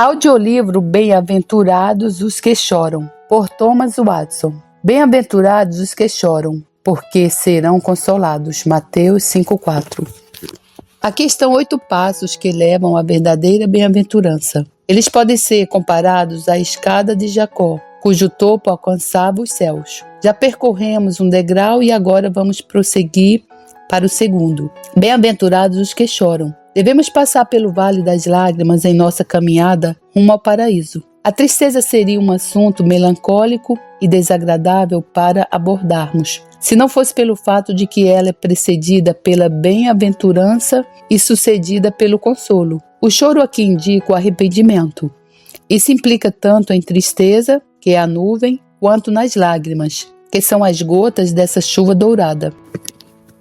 Audiolivro Bem-aventurados os que choram, por Thomas Watson. Bem-aventurados os que choram, porque serão consolados. Mateus 5,4. Aqui estão 8 passos que levam à verdadeira bem-aventurança. Eles podem ser comparados à escada de Jacó, cujo topo alcançava os céus. Já percorremos um degrau e agora vamos prosseguir para o segundo. Bem-aventurados os que choram. Devemos passar pelo vale das lágrimas em nossa caminhada rumo ao paraíso. A tristeza seria um assunto melancólico e desagradável para abordarmos, se não fosse pelo fato de que ela é precedida pela bem-aventurança e sucedida pelo consolo. O choro aqui indica o arrependimento. Isso implica tanto em tristeza, que é a nuvem, quanto nas lágrimas, que são as gotas dessa chuva dourada.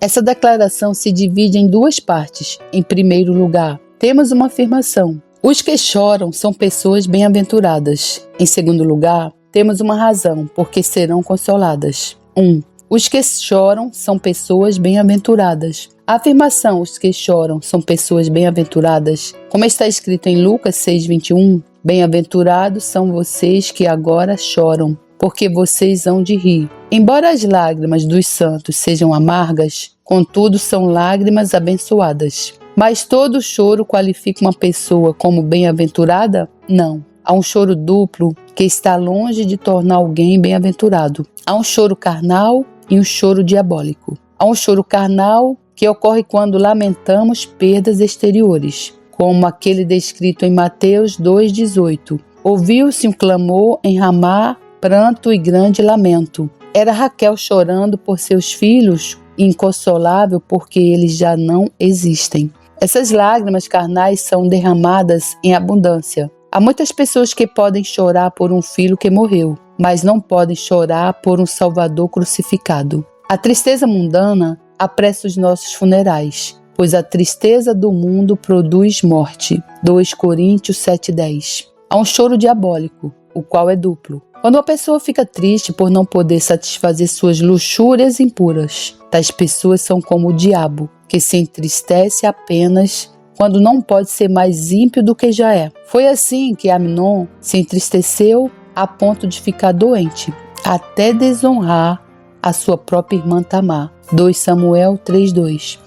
Essa declaração se divide em 2 partes. Em primeiro lugar, temos uma afirmação. Os que choram são pessoas bem-aventuradas. Em segundo lugar, temos uma razão, porque serão consoladas. 1. Os que choram são pessoas bem-aventuradas. A afirmação, os que choram são pessoas bem-aventuradas, como está escrito em Lucas 6,21, bem-aventurados são vocês que agora choram, porque vocês hão de rir. Embora as lágrimas dos santos sejam amargas, contudo são lágrimas abençoadas. Mas todo choro qualifica uma pessoa como bem-aventurada? Não. Há um choro duplo que está longe de tornar alguém bem-aventurado. Há um choro carnal e um choro diabólico. Há um choro carnal que ocorre quando lamentamos perdas exteriores, como aquele descrito em Mateus 2,18. Ouviu-se um clamor em Ramá, pranto e grande lamento. Era Raquel chorando por seus filhos, inconsolável porque eles já não existem. Essas lágrimas carnais são derramadas em abundância. Há muitas pessoas que podem chorar por um filho que morreu, mas não podem chorar por um Salvador crucificado. A tristeza mundana apressa os nossos funerais, pois a tristeza do mundo produz morte. 2 Coríntios 7,10. Há um choro diabólico, o qual é duplo. Quando uma pessoa fica triste por não poder satisfazer suas luxúrias impuras, tais pessoas são como o diabo, que se entristece apenas quando não pode ser mais ímpio do que já é. Foi assim que Amnon se entristeceu a ponto de ficar doente, até desonrar a sua própria irmã Tamar. 2 Samuel 3,2.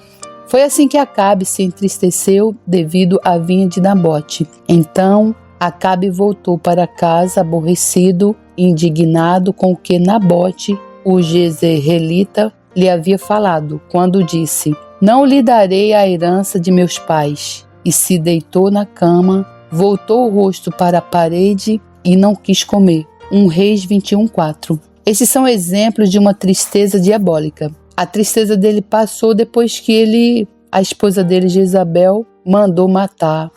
Foi assim que Acabe se entristeceu devido à vinha de Nabote. Então Acabe voltou para casa aborrecido e indignado com o que Nabote, o jezreelita, lhe havia falado, quando disse: não lhe darei a herança de meus pais. E se deitou na cama, voltou o rosto para a parede e não quis comer. 1 Reis 21,4. Esses são exemplos de uma tristeza diabólica. A tristeza dele passou depois que a esposa dele, Jezabel, mandou matar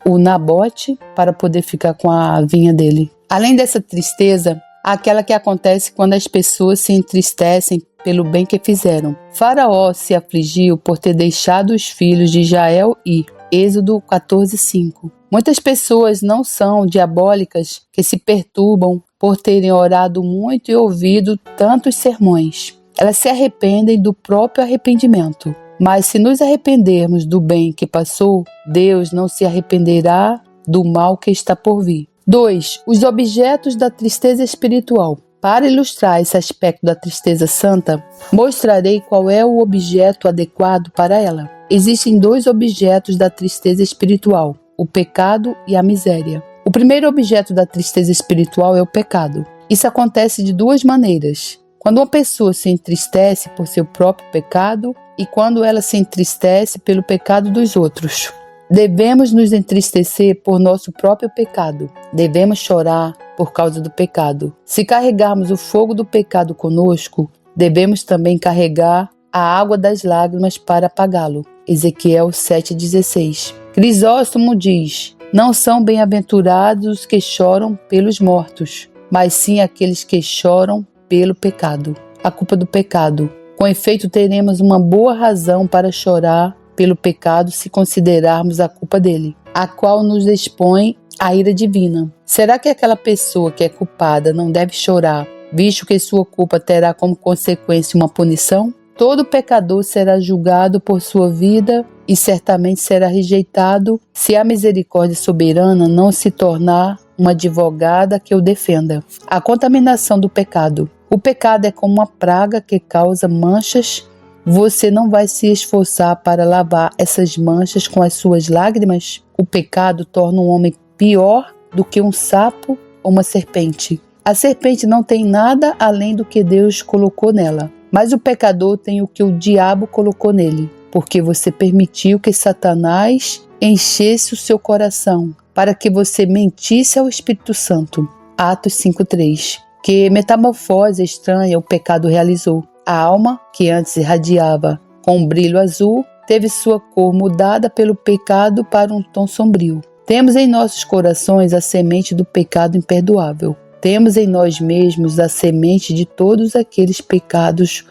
o Nabote para poder ficar com a vinha dele. Além dessa tristeza, há aquela que acontece quando as pessoas se entristecem pelo bem que fizeram. Faraó se afligiu por ter deixado os filhos de Israel ir. Êxodo 14,5. Muitas pessoas não são diabólicas que se perturbam por terem orado muito e ouvido tantos sermões. Elas se arrependem do próprio arrependimento. Mas se nos arrependermos do bem que passou, Deus não se arrependerá do mal que está por vir. 2. Os objetos da tristeza espiritual. Para ilustrar esse aspecto da tristeza santa, mostrarei qual é o objeto adequado para ela. Existem 2 objetos da tristeza espiritual, o pecado e a miséria. O primeiro objeto da tristeza espiritual é o pecado. Isso acontece de 2 maneiras. Quando uma pessoa se entristece por seu próprio pecado e quando ela se entristece pelo pecado dos outros. Devemos nos entristecer por nosso próprio pecado. Devemos chorar por causa do pecado. Se carregarmos o fogo do pecado conosco, devemos também carregar a água das lágrimas para apagá-lo. Ezequiel 7,16. Crisóstomo diz: não são bem-aventurados os que choram pelos mortos, mas sim aqueles que choram pelo pecado. A culpa do pecado. Com efeito, teremos uma boa razão para chorar pelo pecado se considerarmos a culpa dele, a qual nos expõe à ira divina. Será que aquela pessoa que é culpada não deve chorar, visto que sua culpa terá como consequência uma punição? Todo pecador será julgado por sua vida e certamente será rejeitado se a misericórdia soberana não se tornar uma advogada que o defenda. A contaminação do pecado. O pecado é como uma praga que causa manchas. Você não vai se esforçar para lavar essas manchas com as suas lágrimas? O pecado torna um homem pior do que um sapo ou uma serpente. A serpente não tem nada além do que Deus colocou nela, mas o pecador tem o que o diabo colocou nele, porque você permitiu que Satanás enchesse o seu coração para que você mentisse ao Espírito Santo. Atos 5:3. Que metamorfose estranha o pecado realizou. A alma, que antes irradiava com um brilho azul, teve sua cor mudada pelo pecado para um tom sombrio. Temos em nossos corações a semente do pecado imperdoável. Temos em nós mesmos a semente de todos aqueles pecados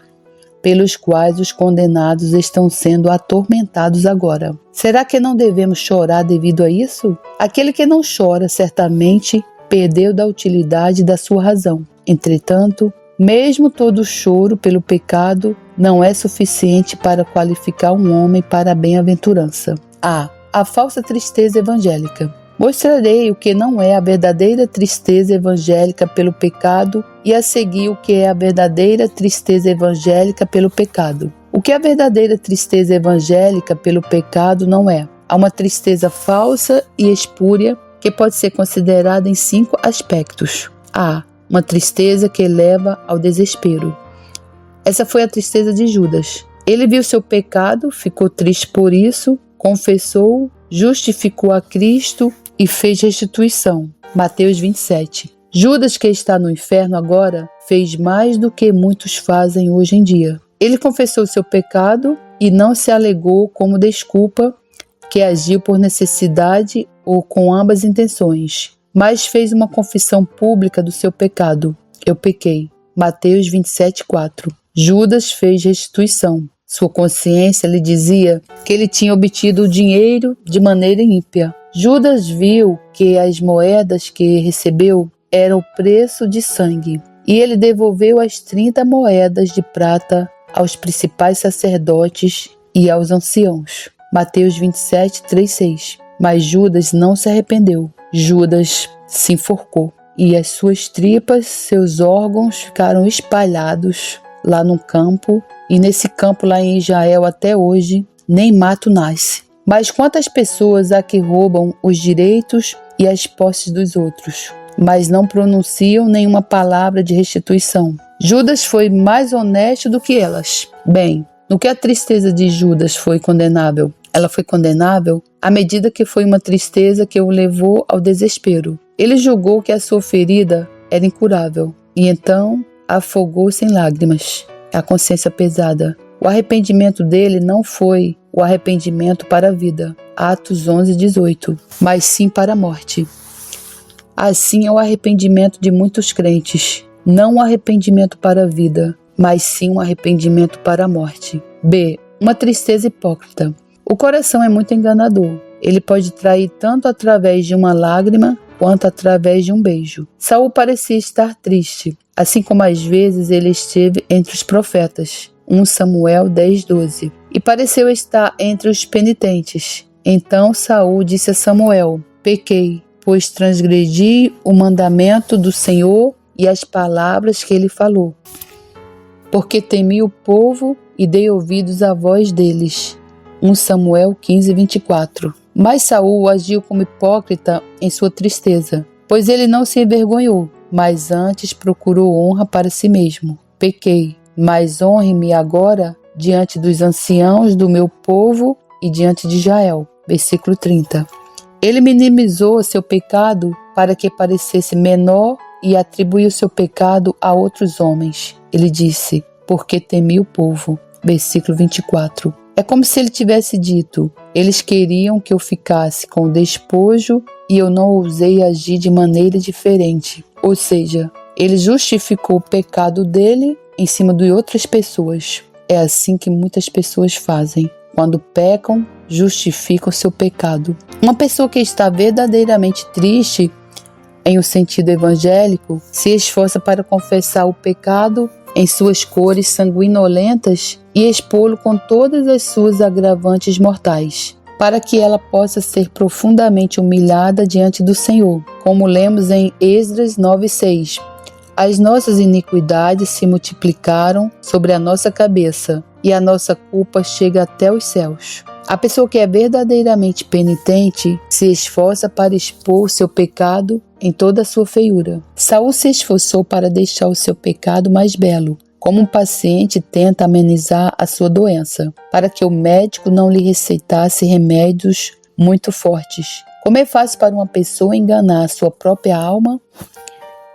pelos quais os condenados estão sendo atormentados agora. Será que não devemos chorar devido a isso? Aquele que não chora certamente perdeu da utilidade da sua razão. Entretanto, mesmo todo choro pelo pecado não é suficiente para qualificar um homem para a bem-aventurança. A falsa tristeza evangélica. Mostrarei o que não é a verdadeira tristeza evangélica pelo pecado e a seguir o que é a verdadeira tristeza evangélica pelo pecado. O que a verdadeira tristeza evangélica pelo pecado não é? Há uma tristeza falsa e espúria que pode ser considerada em 5 aspectos. Uma tristeza que leva ao desespero. Essa foi a tristeza de Judas. Ele viu seu pecado, ficou triste por isso, confessou, justificou a Cristo e fez restituição. Mateus 27. Judas, que está no inferno agora, fez mais do que muitos fazem hoje em dia. Ele confessou seu pecado e não se alegou como desculpa que agiu por necessidade ou com ambas intenções, mas fez uma confissão pública do seu pecado. Eu pequei. Mateus 27:4. Judas fez restituição. Sua consciência lhe dizia que ele tinha obtido o dinheiro de maneira ímpia. Judas viu que as moedas que recebeu eram o preço de sangue, e ele devolveu as 30 moedas de prata aos principais sacerdotes e aos anciãos. Mateus 27:3-6. Mas Judas não se arrependeu. Judas se enforcou, e as suas tripas, seus órgãos ficaram espalhados lá no campo, e nesse campo lá em Israel até hoje, nem mato nasce. Mas quantas pessoas há que roubam os direitos e as posses dos outros, mas não pronunciam nenhuma palavra de restituição? Judas foi mais honesto do que elas. Bem, no que a tristeza de Judas foi condenável? Ela foi condenável à medida que foi uma tristeza que o levou ao desespero. Ele julgou que a sua ferida era incurável e então afogou-se em lágrimas. A consciência pesada. O arrependimento dele não foi o arrependimento para a vida, Atos 11:18, mas sim para a morte. Assim é o arrependimento de muitos crentes, não o arrependimento para a vida, mas sim um arrependimento para a morte. B. Uma tristeza hipócrita. O coração é muito enganador. Ele pode trair tanto através de uma lágrima quanto através de um beijo. Saul parecia estar triste, assim como às vezes ele esteve entre os profetas. 1 Samuel 10:12. E pareceu estar entre os penitentes. Então Saul disse a Samuel: pequei, pois transgredi o mandamento do Senhor e as palavras que ele falou. Porque temi o povo e dei ouvidos à voz deles. 1 Samuel 15:24. Mas Saul agiu como hipócrita em sua tristeza, pois ele não se envergonhou, mas antes procurou honra para si mesmo. Pequei, mas honre-me agora diante dos anciãos do meu povo e diante de Israel. Versículo 30. Ele minimizou seu pecado para que parecesse menor e atribuiu seu pecado a outros homens. Ele disse: porque temi o povo. Versículo 24. É como se ele tivesse dito: eles queriam que eu ficasse com o despojo e eu não ousei agir de maneira diferente. Ou seja, ele justificou o pecado dele em cima de outras pessoas. É assim que muitas pessoas fazem. Quando pecam, justificam seu pecado. Uma pessoa que está verdadeiramente triste, em um sentido evangélico, se esforça para confessar o pecado, em suas cores sanguinolentas e expô-lo com todas as suas agravantes mortais, para que ela possa ser profundamente humilhada diante do Senhor, como lemos em Esdras 9:6. As nossas iniquidades se multiplicaram sobre a nossa cabeça, e a nossa culpa chega até os céus. A pessoa que é verdadeiramente penitente se esforça para expor seu pecado em toda a sua feiura. Saul se esforçou para deixar o seu pecado mais belo, como um paciente tenta amenizar a sua doença, para que o médico não lhe receitasse remédios muito fortes. Como é fácil para uma pessoa enganar a sua própria alma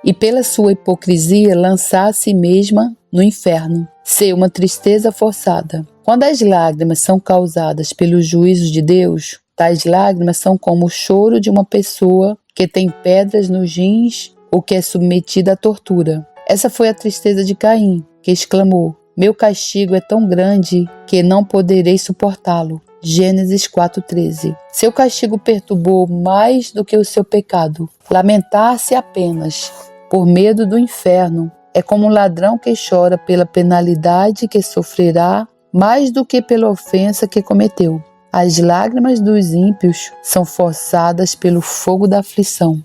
e, pela sua hipocrisia, lançar a si mesma no inferno, ser uma tristeza forçada. Quando as lágrimas são causadas pelos juízos de Deus, tais lágrimas são como o choro de uma pessoa que tem pedras nos rins ou que é submetida à tortura. Essa foi a tristeza de Caim, que exclamou: meu castigo é tão grande que não poderei suportá-lo. Gênesis 4:13. Seu castigo perturbou mais do que o seu pecado. Lamentar-se apenas por medo do inferno é como um ladrão que chora pela penalidade que sofrerá mais do que pela ofensa que cometeu. As lágrimas dos ímpios são forçadas pelo fogo da aflição.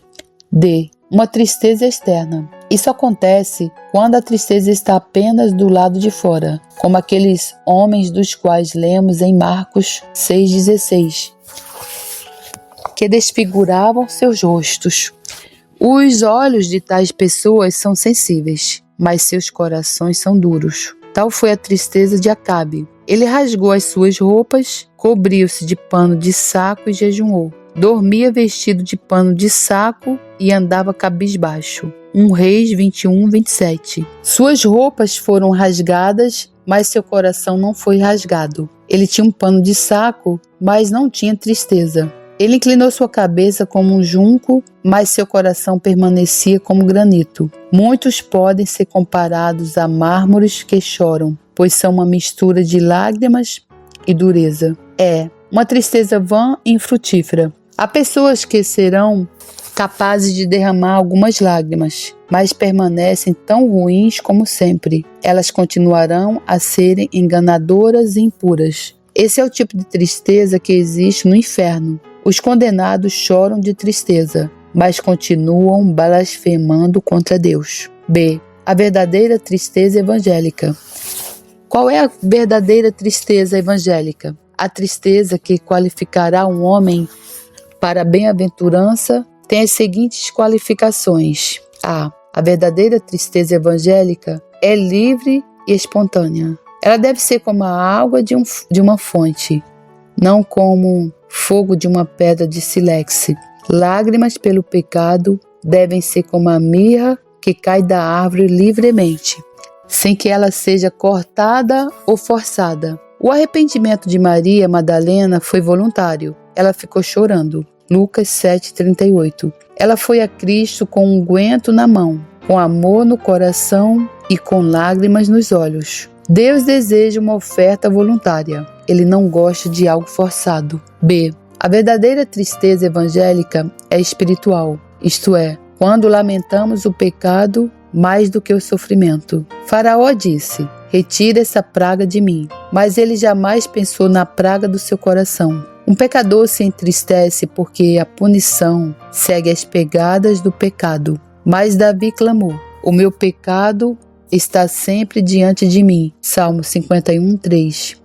D. Uma tristeza externa. Isso acontece quando a tristeza está apenas do lado de fora, como aqueles homens dos quais lemos em Marcos 6,16, que desfiguravam seus rostos. Os olhos de tais pessoas são sensíveis, mas seus corações são duros. Tal foi a tristeza de Acabe. Ele rasgou as suas roupas, cobriu-se de pano de saco e jejuou. Dormia vestido de pano de saco e andava cabisbaixo. 1 Reis 21:27. Suas roupas foram rasgadas, mas seu coração não foi rasgado. Ele tinha um pano de saco, mas não tinha tristeza. Ele inclinou sua cabeça como um junco, mas seu coração permanecia como granito. Muitos podem ser comparados a mármores que choram, pois são uma mistura de lágrimas e dureza. É uma tristeza vã e infrutífera. Há pessoas que serão capazes de derramar algumas lágrimas, mas permanecem tão ruins como sempre. Elas continuarão a serem enganadoras e impuras. Esse é o tipo de tristeza que existe no inferno. Os condenados choram de tristeza, mas continuam blasfemando contra Deus. B. A verdadeira tristeza evangélica. Qual é a verdadeira tristeza evangélica? A tristeza que qualificará um homem para a bem-aventurança tem as seguintes qualificações. A. A verdadeira tristeza evangélica é livre e espontânea. Ela deve ser como a água de uma fonte, não como fogo de uma pedra de sílex. Lágrimas pelo pecado devem ser como a mirra que cai da árvore livremente, sem que ela seja cortada ou forçada. O arrependimento de Maria Madalena foi voluntário. Ela ficou chorando. Lucas 7:38. Ela foi a Cristo com um unguento na mão, com amor no coração e com lágrimas nos olhos. Deus deseja uma oferta voluntária. Ele não gosta de algo forçado. B. A verdadeira tristeza evangélica é espiritual, isto é, quando lamentamos o pecado mais do que o sofrimento. Faraó disse: retira essa praga de mim. Mas ele jamais pensou na praga do seu coração. Um pecador se entristece porque a punição segue as pegadas do pecado. Mas Davi clamou: o meu pecado está sempre diante de mim. Salmo 51:3.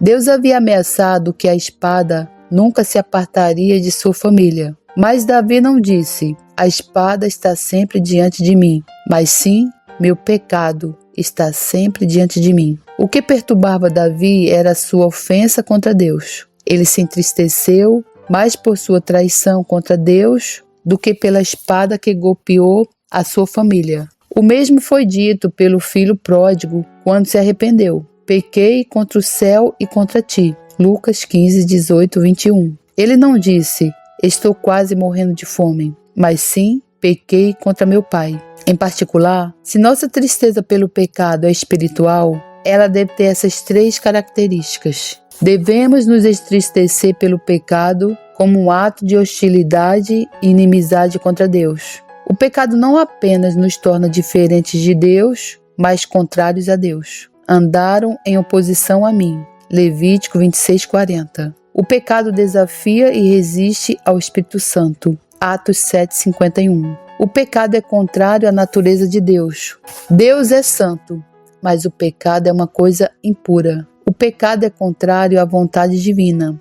Deus havia ameaçado que a espada nunca se apartaria de sua família. Mas Davi não disse: a espada está sempre diante de mim, mas sim, meu pecado está sempre diante de mim. O que perturbava Davi era a sua ofensa contra Deus. Ele se entristeceu mais por sua traição contra Deus do que pela espada que golpeou a sua família. O mesmo foi dito pelo filho pródigo quando se arrependeu: pequei contra o céu e contra ti. Lucas 15:18-21. Ele não disse: estou quase morrendo de fome, mas sim, pequei contra meu pai. Em particular, se nossa tristeza pelo pecado é espiritual, ela deve ter essas 3 características. Devemos nos entristecer pelo pecado como um ato de hostilidade e inimizade contra Deus. O pecado não apenas nos torna diferentes de Deus, mas contrários a Deus. Andaram em oposição a mim. Levítico 26:40. O pecado desafia e resiste ao Espírito Santo. Atos 7:51. O pecado é contrário à natureza de Deus. Deus é santo, mas o pecado é uma coisa impura. O pecado é contrário à vontade divina.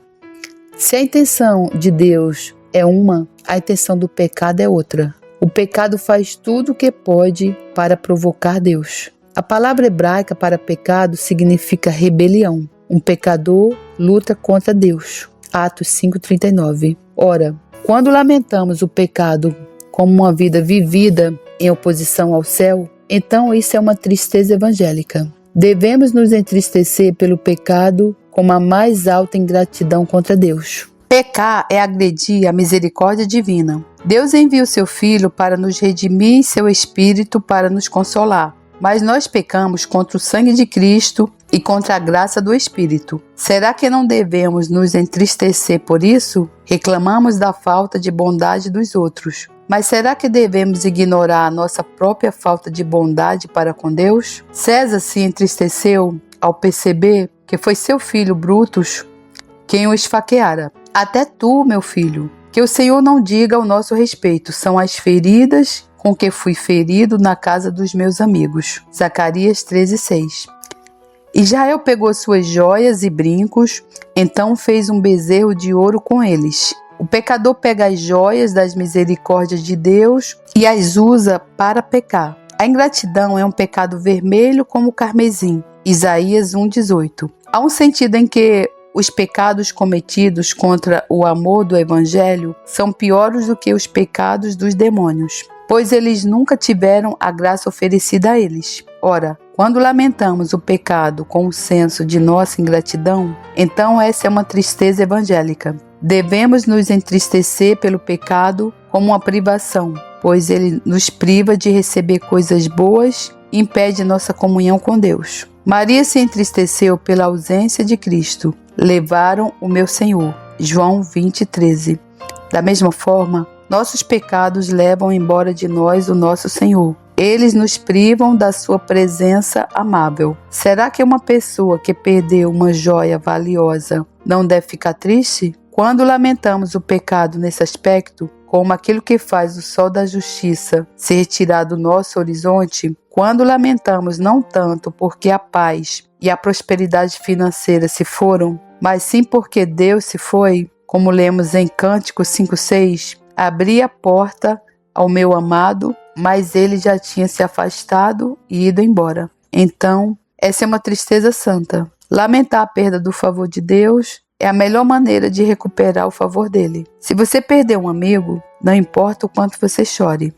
Se a intenção de Deus é uma, a intenção do pecado é outra. O pecado faz tudo o que pode para provocar Deus. A palavra hebraica para pecado significa rebelião. Um pecador luta contra Deus. Atos 5:39. Ora, quando lamentamos o pecado como uma vida vivida em oposição ao céu, então isso é uma tristeza evangélica. Devemos nos entristecer pelo pecado como a mais alta ingratidão contra Deus. Pecar é agredir a misericórdia divina. Deus envia o seu Filho para nos redimir e seu Espírito para nos consolar. Mas nós pecamos contra o sangue de Cristo e contra a graça do Espírito. Será que não devemos nos entristecer por isso? Reclamamos da falta de bondade dos outros. Mas será que devemos ignorar a nossa própria falta de bondade para com Deus? César se entristeceu ao perceber que foi seu filho Brutus quem o esfaqueara. Até tu, meu filho, que o Senhor não diga ao nosso respeito, são as feridas com que fui ferido na casa dos meus amigos. Zacarias 13:6. Israel pegou suas joias e brincos, então fez um bezerro de ouro com eles. O pecador pega as joias das misericórdias de Deus e as usa para pecar. A ingratidão é um pecado vermelho como o carmesim. Isaías 1:18. Há um sentido em que os pecados cometidos contra o amor do Evangelho são piores do que os pecados dos demônios, pois eles nunca tiveram a graça oferecida a eles. Ora, quando lamentamos o pecado com o senso de nossa ingratidão, então essa é uma tristeza evangélica. Devemos nos entristecer pelo pecado como uma privação, pois ele nos priva de receber coisas boas e impede nossa comunhão com Deus. Maria se entristeceu pela ausência de Cristo. Levaram o meu Senhor. João 20:13. Da mesma forma, nossos pecados levam embora de nós o nosso Senhor. Eles nos privam da sua presença amável. Será que uma pessoa que perdeu uma joia valiosa não deve ficar triste? Quando lamentamos o pecado nesse aspecto, como aquilo que faz o sol da justiça se retirar do nosso horizonte, quando lamentamos não tanto porque a paz e a prosperidade financeira se foram, mas sim porque Deus se foi, como lemos em Cântico 5:6, abri a porta ao meu amado, mas ele já tinha se afastado e ido embora. Então, essa é uma tristeza santa. Lamentar a perda do favor de Deus é a melhor maneira de recuperar o favor dele. Se você perder um amigo, não importa o quanto você chore,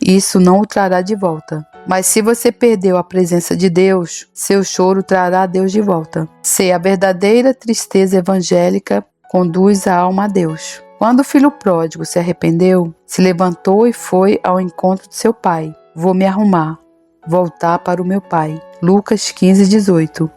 isso não o trará de volta. Mas se você perdeu a presença de Deus, seu choro trará Deus de volta. Se a verdadeira tristeza evangélica conduz a alma a Deus. Quando o filho pródigo se arrependeu, se levantou e foi ao encontro de seu pai. Vou me arrumar, voltar para o meu pai. Lucas 15:18.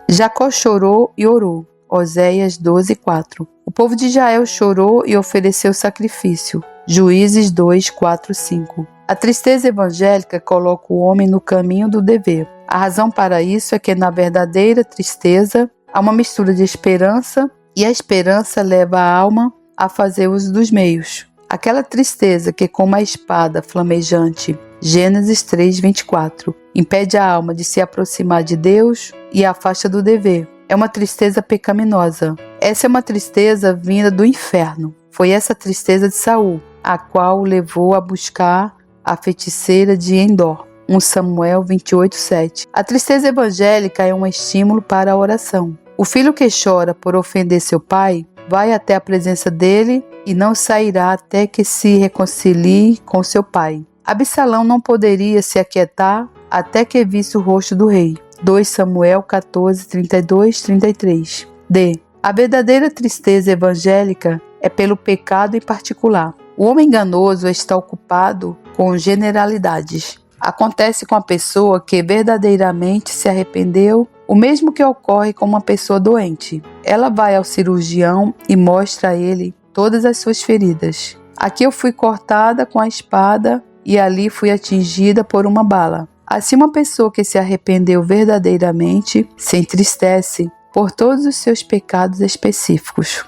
Jacó chorou e orou. Oséias 12:4. O povo de Israel chorou e ofereceu sacrifício. Juízes 2:4-5. A tristeza evangélica coloca o homem no caminho do dever. A razão para isso é que na verdadeira tristeza há uma mistura de esperança e a esperança leva a alma a fazer uso dos meios. Aquela tristeza que, como a espada flamejante, Gênesis 3:24, impede a alma de se aproximar de Deus e a afasta do dever. É uma tristeza pecaminosa. Essa é uma tristeza vinda do inferno. Foi essa tristeza de Saul, a qual o levou a buscar a feiticeira de Endor. 1 Samuel 28:7. A tristeza evangélica é um estímulo para a oração. O filho que chora por ofender seu pai vai até a presença dele e não sairá até que se reconcilie com seu pai. Absalão não poderia se aquietar até que visse o rosto do rei. 2 Samuel 14:32-33. D. A verdadeira tristeza evangélica é pelo pecado em particular. O homem enganoso está ocupado com generalidades. Acontece com a pessoa que verdadeiramente se arrependeu, o mesmo que ocorre com uma pessoa doente. Ela vai ao cirurgião e mostra a ele todas as suas feridas. Aqui eu fui cortada com a espada e ali fui atingida por uma bala. Assim, uma pessoa que se arrependeu verdadeiramente se entristece por todos os seus pecados específicos,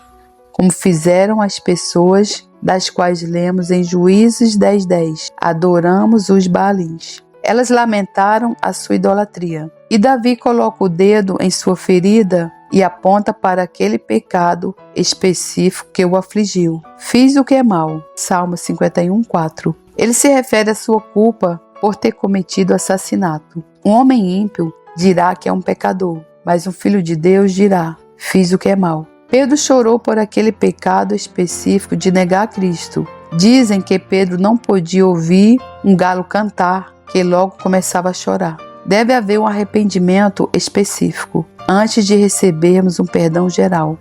como fizeram as pessoas das quais lemos em Juízes 10:10. Adoramos os Baalins. Elas lamentaram a sua idolatria. E Davi coloca o dedo em sua ferida e aponta para aquele pecado específico que o afligiu. Fiz o que é mal. Salmo 51:4. Ele se refere à sua culpa por ter cometido assassinato. Um homem ímpio dirá que é um pecador, mas um filho de Deus dirá: fiz o que é mal. Pedro chorou por aquele pecado específico de negar Cristo. Dizem que Pedro não podia ouvir um galo cantar, que logo começava a chorar. Deve haver um arrependimento específico antes de recebermos um perdão geral.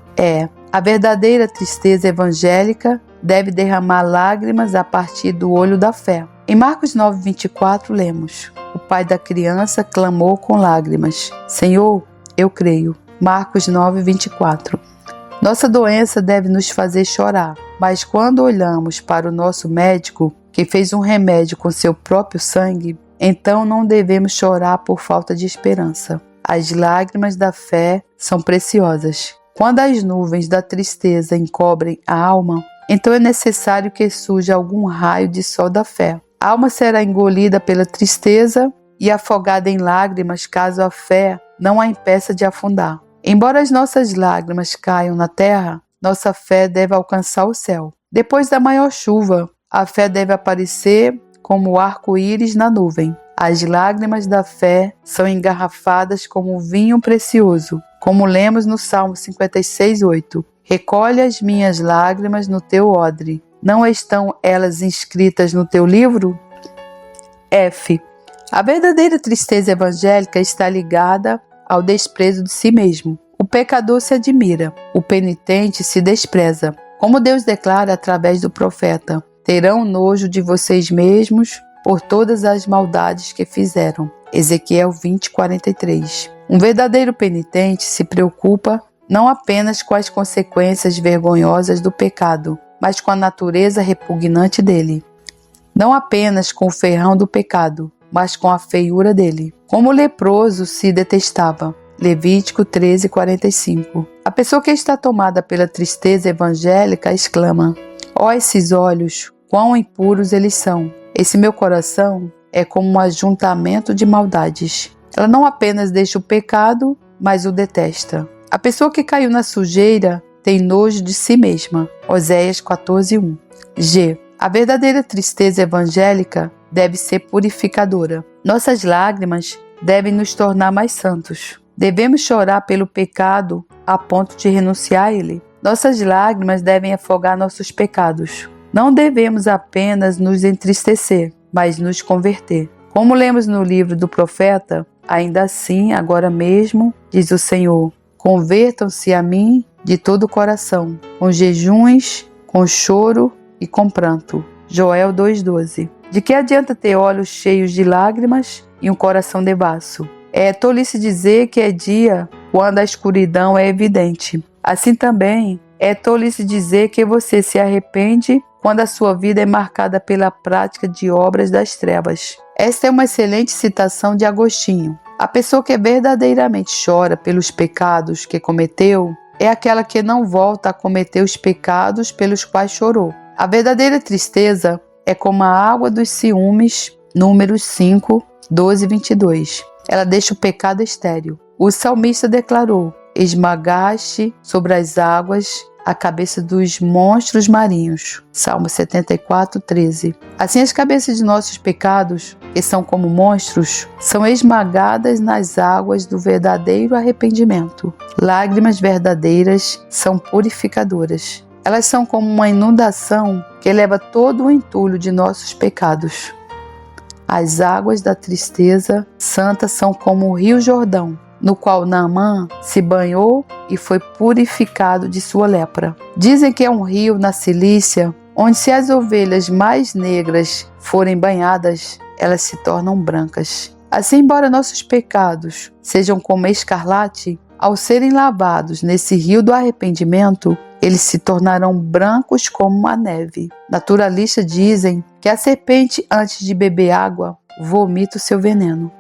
A verdadeira tristeza evangélica deve derramar lágrimas a partir do olho da fé. Em Marcos 9:24 lemos: o pai da criança clamou com lágrimas: Senhor, eu creio. Marcos 9:24. Nossa doença deve nos fazer chorar, mas quando olhamos para o nosso médico, que fez um remédio com seu próprio sangue, então não devemos chorar por falta de esperança. As lágrimas da fé são preciosas. Quando as nuvens da tristeza encobrem a alma, então é necessário que surja algum raio de sol da fé. A alma será engolida pela tristeza e afogada em lágrimas caso a fé não a impeça de afundar. Embora as nossas lágrimas caiam na terra, nossa fé deve alcançar o céu. Depois da maior chuva, a fé deve aparecer como o arco-íris na nuvem. As lágrimas da fé são engarrafadas como vinho precioso, como lemos no Salmo 56:8. Recolhe as minhas lágrimas no teu odre. Não estão elas inscritas no teu livro? A verdadeira tristeza evangélica está ligada ao desprezo de si mesmo. O pecador se admira, o penitente se despreza. Como Deus declara através do profeta: terão nojo de vocês mesmos por todas as maldades que fizeram. Ezequiel 20:43. Um verdadeiro penitente se preocupa não apenas com as consequências vergonhosas do pecado, mas com a natureza repugnante dele. Não apenas com o ferrão do pecado, mas com a feiura dele. Como o leproso se detestava. Levítico 13:45. A pessoa que está tomada pela tristeza evangélica exclama: ó, esses olhos, quão impuros eles são! Esse meu coração é como um ajuntamento de maldades. Ela não apenas deixa o pecado, mas o detesta. A pessoa que caiu na sujeira tem nojo de si mesma. Oséias 14:1. A verdadeira tristeza evangélica deve ser purificadora. Nossas lágrimas devem nos tornar mais santos. Devemos chorar pelo pecado a ponto de renunciar a ele. Nossas lágrimas devem afogar nossos pecados. Não devemos apenas nos entristecer, mas nos converter. Como lemos no livro do profeta: ainda assim, agora mesmo, diz o Senhor, convertam-se a mim de todo o coração, com jejuns, com choro e com pranto. Joel 2:12. De que adianta ter olhos cheios de lágrimas e um coração devasso? É tolice dizer que é dia quando a escuridão é evidente. Assim também é tolice dizer que você se arrepende quando a sua vida é marcada pela prática de obras das trevas. Esta é uma excelente citação de Agostinho. A pessoa que verdadeiramente chora pelos pecados que cometeu é aquela que não volta a cometer os pecados pelos quais chorou. A verdadeira tristeza é como a água dos ciúmes, Números 5:12-22. Ela deixa o pecado estéril. O salmista declarou: esmagaste sobre as águas a cabeça dos monstros marinhos. Salmo 74:13. Assim, as cabeças de nossos pecados, que são como monstros, são esmagadas nas águas do verdadeiro arrependimento. Lágrimas verdadeiras são purificadoras. Elas são como uma inundação que leva todo o entulho de nossos pecados. As águas da tristeza santa são como o rio Jordão, no qual Naamã se banhou e foi purificado de sua lepra. Dizem que é um rio na Cilícia, onde se as ovelhas mais negras forem banhadas, elas se tornam brancas. Assim, embora nossos pecados sejam como escarlate, ao serem lavados nesse rio do arrependimento, eles se tornarão brancos como a neve. Naturalistas dizem que a serpente, antes de beber água, vomita o seu veneno.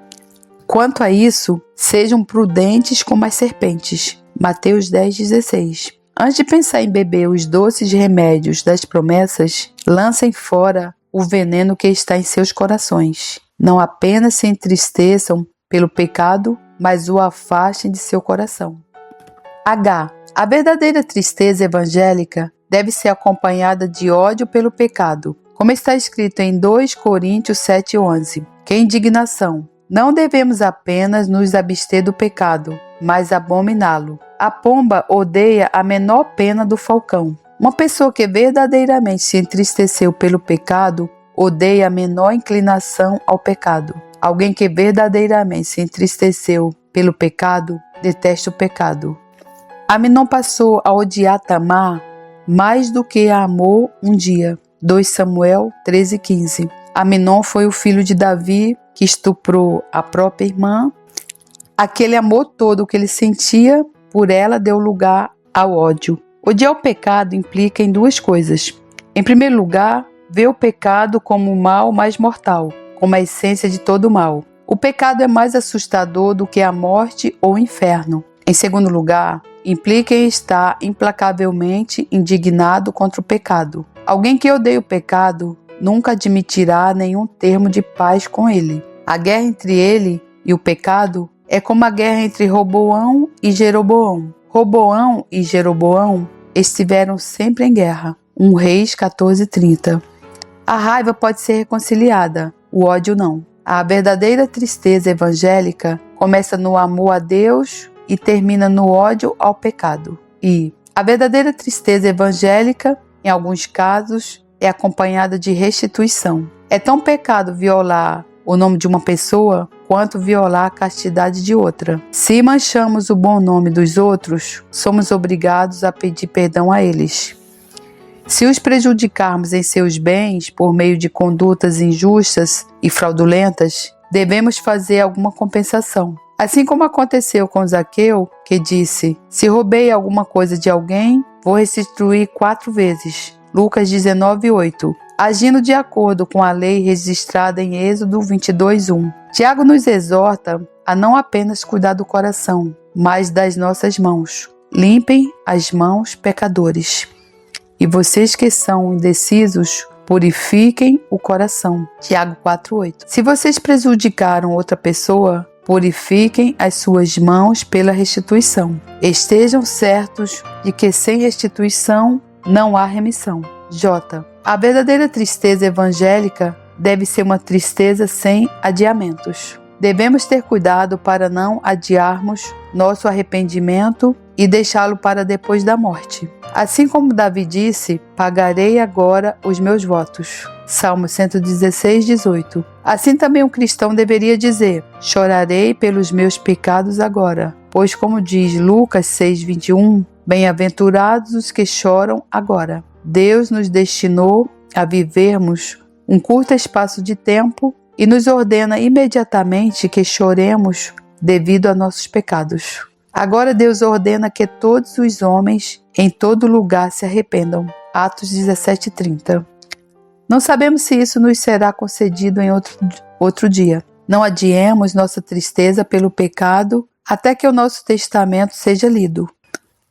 Quanto a isso, sejam prudentes como as serpentes. Mateus 10,16. Antes de pensar em beber os doces remédios das promessas, lancem fora o veneno que está em seus corações. Não apenas se entristeçam pelo pecado, mas o afastem de seu coração. H. A verdadeira tristeza evangélica deve ser acompanhada de ódio pelo pecado, como está escrito em 2 Coríntios 7,11. Que indignação! Não devemos apenas nos abster do pecado, mas abominá-lo. A pomba odeia a menor pena do falcão. Uma pessoa que verdadeiramente se entristeceu pelo pecado odeia a menor inclinação ao pecado. Alguém que verdadeiramente se entristeceu pelo pecado detesta o pecado. Aminon passou a odiar Tamar mais do que a amou um dia. 2 Samuel 13,15. Aminon foi o filho de Davi que estuprou a própria irmã. Aquele amor todo que ele sentia por ela deu lugar ao ódio. Odiar o pecado implica em duas coisas. Em primeiro lugar, ver o pecado como o mal mais mortal, como a essência de todo o mal. O pecado é mais assustador do que a morte ou o inferno. Em segundo lugar, implica em estar implacavelmente indignado contra o pecado. Alguém que odeia o pecado nunca admitirá nenhum termo de paz com ele. A guerra entre ele e o pecado é como a guerra entre Roboão e Jeroboão. Roboão e Jeroboão estiveram sempre em guerra. 1 Reis 14:30. A raiva pode ser reconciliada, o ódio não. A verdadeira tristeza evangélica começa no amor a Deus e termina no ódio ao pecado. E a verdadeira tristeza evangélica, em alguns casos, é acompanhada de restituição. É tão pecado violar o nome de uma pessoa quanto violar a castidade de outra. Se manchamos o bom nome dos outros, somos obrigados a pedir perdão a eles. Se os prejudicarmos em seus bens por meio de condutas injustas e fraudulentas, devemos fazer alguma compensação. Assim como aconteceu com Zaqueu, que disse: se roubei alguma coisa de alguém, vou restituir 4 vezes. Lucas 19:8. Agindo de acordo com a lei registrada em Êxodo 22:1. Tiago nos exorta a não apenas cuidar do coração, mas das nossas mãos. Limpem as mãos, pecadores. E vocês que são indecisos, purifiquem o coração. Tiago 4:8. Se vocês prejudicaram outra pessoa, purifiquem as suas mãos pela restituição. Estejam certos de que sem restituição não há remissão. J. A verdadeira tristeza evangélica deve ser uma tristeza sem adiamentos. Devemos ter cuidado para não adiarmos nosso arrependimento e deixá-lo para depois da morte. Assim como Davi disse: pagarei agora os meus votos. Salmo 116:18. Assim também um cristão deveria dizer: chorarei pelos meus pecados agora, pois como diz Lucas 6:21, bem-aventurados os que choram agora. Deus nos destinou a vivermos um curto espaço de tempo e nos ordena imediatamente que choremos devido a nossos pecados. Agora Deus ordena que todos os homens em todo lugar se arrependam. Atos 17:30. Não sabemos se isso nos será concedido em outro dia. Não adiemos nossa tristeza pelo pecado até que o nosso testamento seja lido.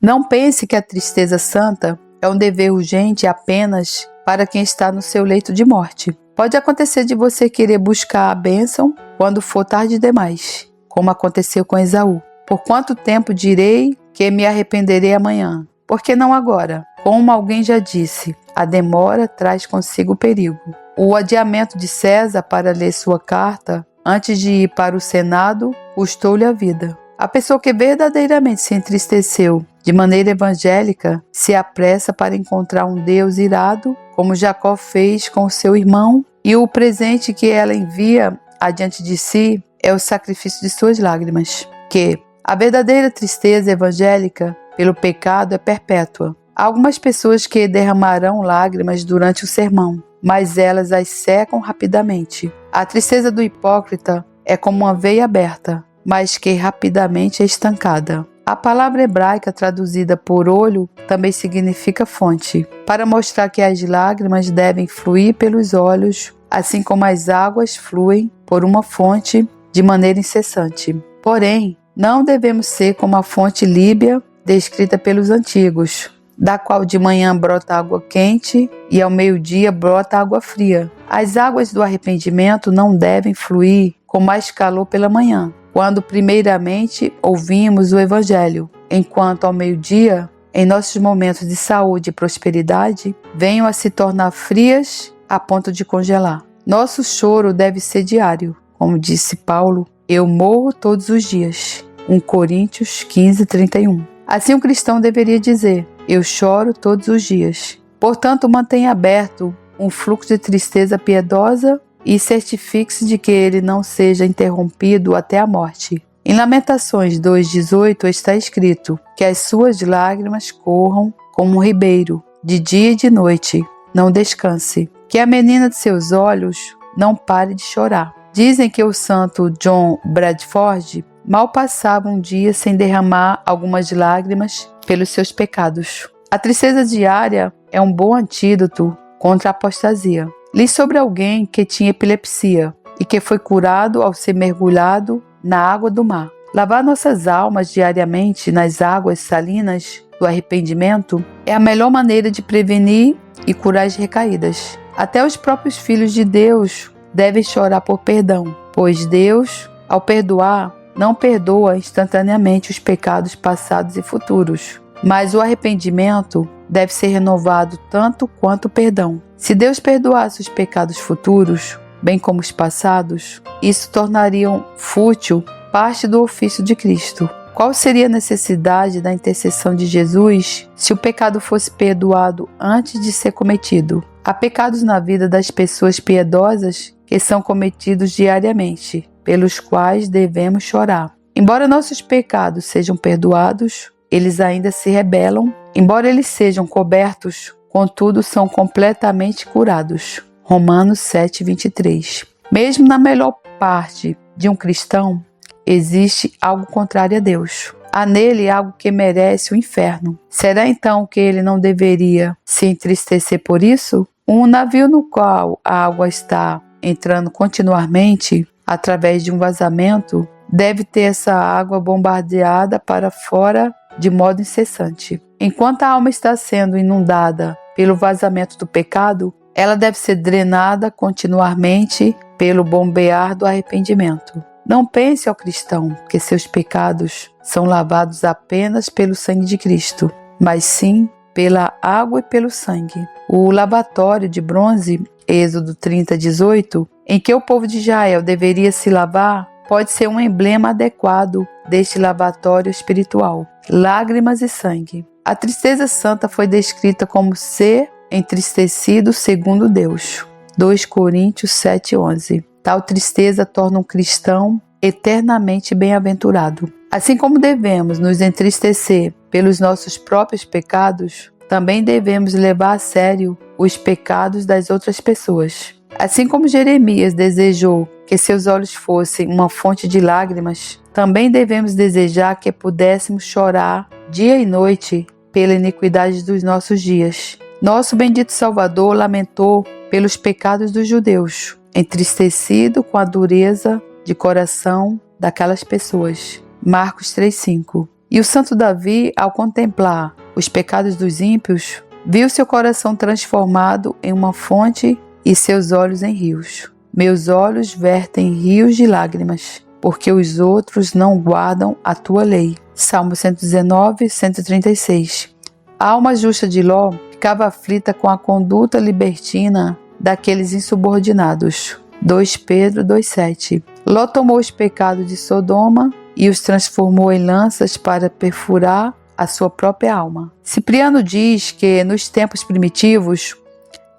Não pense que a tristeza santa é um dever urgente apenas para quem está no seu leito de morte. Pode acontecer de você querer buscar a bênção quando for tarde demais, como aconteceu com Esaú. Por quanto tempo direi que me arrependerei amanhã? Por que não agora? Como alguém já disse, a demora traz consigo perigo. O adiamento de César para ler sua carta antes de ir para o Senado custou-lhe a vida. A pessoa que verdadeiramente se entristeceu de maneira evangélica se apressa para encontrar um Deus irado, como Jacó fez com o seu irmão, e o presente que ela envia adiante de si é o sacrifício de suas lágrimas. Que a verdadeira tristeza evangélica pelo pecado é perpétua. Há algumas pessoas que derramarão lágrimas durante o sermão, mas elas as secam rapidamente. A tristeza do hipócrita é como uma veia aberta, mas que rapidamente é estancada. A palavra hebraica traduzida por olho também significa fonte, para mostrar que as lágrimas devem fluir pelos olhos, assim como as águas fluem por uma fonte de maneira incessante. Porém, não devemos ser como a fonte Líbia descrita pelos antigos, da qual de manhã brota água quente e ao meio-dia brota água fria. As águas do arrependimento não devem fluir com mais calor pela manhã, quando primeiramente ouvimos o Evangelho, enquanto ao meio-dia, em nossos momentos de saúde e prosperidade, venham a se tornar frias a ponto de congelar. Nosso choro deve ser diário, como disse Paulo, eu morro todos os dias. 1 Coríntios 15:31. Assim o cristão deveria dizer, eu choro todos os dias. Portanto, mantenha aberto um fluxo de tristeza piedosa e certifique-se de que ele não seja interrompido até a morte. Em Lamentações 2:18 está escrito que as suas lágrimas corram como um ribeiro, de dia e de noite, não descanse. Que a menina de seus olhos não pare de chorar. Dizem que o santo John Bradford mal passava um dia sem derramar algumas lágrimas pelos seus pecados. A tristeza diária é um bom antídoto contra a apostasia. Li sobre alguém que tinha epilepsia e que foi curado ao ser mergulhado na água do mar. Lavar nossas almas diariamente nas águas salinas do arrependimento é a melhor maneira de prevenir e curar as recaídas. Até os próprios filhos de Deus devem chorar por perdão, pois Deus, ao perdoar, não perdoa instantaneamente os pecados passados e futuros, mas o arrependimento deve ser renovado tanto quanto o perdão. Se Deus perdoasse os pecados futuros, bem como os passados, isso tornaria fútil parte do ofício de Cristo. Qual seria a necessidade da intercessão de Jesus se o pecado fosse perdoado antes de ser cometido? Há pecados na vida das pessoas piedosas que são cometidos diariamente, pelos quais devemos chorar. Embora nossos pecados sejam perdoados, eles ainda se rebelam. Embora eles sejam cobertos, contudo são completamente curados. Romanos 7:23. Mesmo na melhor parte de um cristão, existe algo contrário a Deus. Há nele algo que merece o inferno. Será então que ele não deveria se entristecer por isso? Um navio no qual a água está entrando continuamente através de um vazamento deve ter essa água bombardeada para fora de modo incessante. Enquanto a alma está sendo inundada pelo vazamento do pecado, ela deve ser drenada continuamente pelo bombear do arrependimento. Não pense, ó cristão, que seus pecados são lavados apenas pelo sangue de Cristo, mas sim pela água e pelo sangue. O lavatório de bronze, Êxodo 30:18, em que o povo de Israel deveria se lavar, pode ser um emblema adequado deste lavatório espiritual. Lágrimas e sangue. A tristeza santa foi descrita como ser entristecido segundo Deus. 2 Coríntios 7:11. Tal tristeza torna um cristão eternamente bem-aventurado. Assim como devemos nos entristecer pelos nossos próprios pecados, também devemos levar a sério os pecados das outras pessoas. Assim como Jeremias desejou que seus olhos fossem uma fonte de lágrimas, também devemos desejar que pudéssemos chorar dia e noite pela iniquidade dos nossos dias. Nosso bendito Salvador lamentou pelos pecados dos judeus, entristecido com a dureza de coração daquelas pessoas. Marcos 3:5. E o santo Davi, ao contemplar os pecados dos ímpios, viu seu coração transformado em uma fonte e seus olhos em rios. Meus olhos vertem rios de lágrimas, porque os outros não guardam a tua lei. Salmo 119, 136. A alma justa de Ló ficava aflita com a conduta libertina daqueles insubordinados. 2 Pedro 2,7. Ló tomou os pecados de Sodoma e os transformou em lanças para perfurar a sua própria alma. Cipriano diz que nos tempos primitivos,